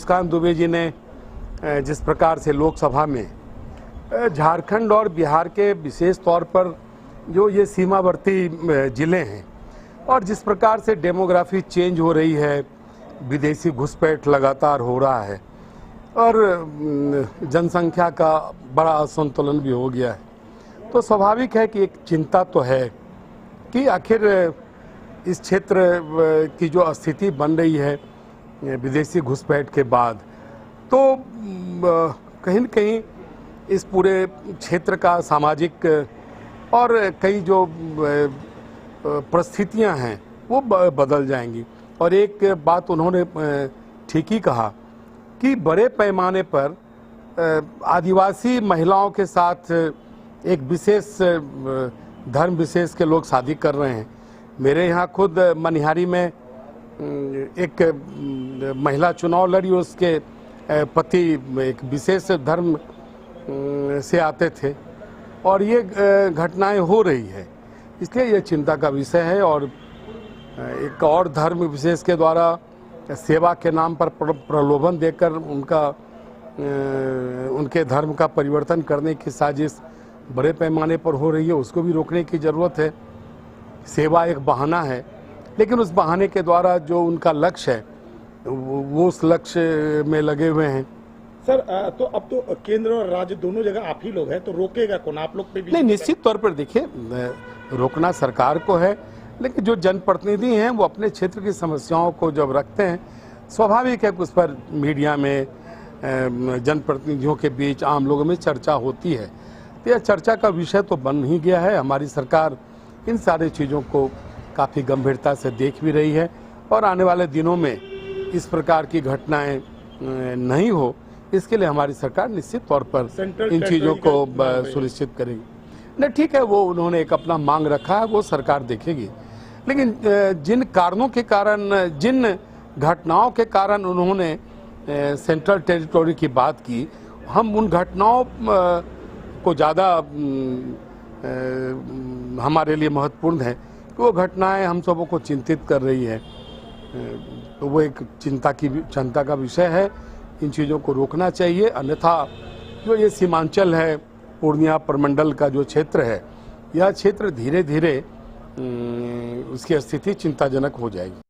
मुस्कान दुबे जी ने जिस प्रकार से लोकसभा में झारखंड और बिहार के विशेष तौर पर जो ये सीमावर्ती ज़िले हैं और जिस प्रकार से डेमोग्राफी चेंज हो रही है, विदेशी घुसपैठ लगातार हो रहा है और जनसंख्या का बड़ा असंतुलन भी हो गया है, तो स्वाभाविक है कि एक चिंता तो है कि आखिर इस क्षेत्र की जो स्थिति बन रही है विदेशी घुसपैठ के बाद, तो कहीं न कहीं इस पूरे क्षेत्र का सामाजिक और कई जो परिस्थितियां हैं वो बदल जाएंगी। और एक बात उन्होंने ठीक ही कहा कि बड़े पैमाने पर आदिवासी महिलाओं के साथ एक विशेष धर्म विशेष के लोग शादी कर रहे हैं। मेरे यहाँ खुद मनिहारी में एक महिला चुनाव लड़ी, उसके पति एक विशेष धर्म से आते थे और ये घटनाएं हो रही है, इसलिए ये चिंता का विषय है। और एक और धर्म विशेष के द्वारा सेवा के नाम पर प्रलोभन देकर उनके धर्म का परिवर्तन करने की साजिश बड़े पैमाने पर हो रही है, उसको भी रोकने की ज़रूरत है। सेवा एक बहाना है, लेकिन उस बहाने के द्वारा जो उनका लक्ष्य है वो उस लक्ष्य में लगे हुए हैं। सर, तो अब तो केंद्र और राज्य दोनों जगह आप ही लोग हैं, तो रोकेगा कौन? आप लोग पे भी नहीं, निश्चित तौर पर देखिए, रोकना सरकार को है, लेकिन जो जनप्रतिनिधि हैं वो अपने क्षेत्र की समस्याओं को जब रखते हैं, स्वाभाविक है कि उस पर मीडिया में जनप्रतिनिधियों के बीच आम लोगों में चर्चा होती है। तो यह चर्चा का विषय तो बन ही गया है। हमारी सरकार इन सारी चीज़ों को काफ़ी गंभीरता से देख भी रही है और आने वाले दिनों में इस प्रकार की घटनाएं नहीं हो, इसके लिए हमारी सरकार निश्चित तौर पर इन चीज़ों को सुनिश्चित करेगी। नहीं, ठीक है, वो उन्होंने एक अपना मांग रखा है, वो सरकार देखेगी, लेकिन जिन कारणों के कारण, जिन घटनाओं के कारण उन्होंने सेंट्रल टेरिटोरी की बात की, हम उन घटनाओं को ज़्यादा हमारे लिए महत्वपूर्ण है कि वो घटनाएं हम सबों को चिंतित कर रही है, तो वो एक चिंता का विषय है। इन चीज़ों को रोकना चाहिए, अन्यथा जो ये सीमांचल है, पूर्णिया प्रमंडल का जो क्षेत्र है, यह क्षेत्र धीरे धीरे उसकी स्थिति चिंताजनक हो जाएगी।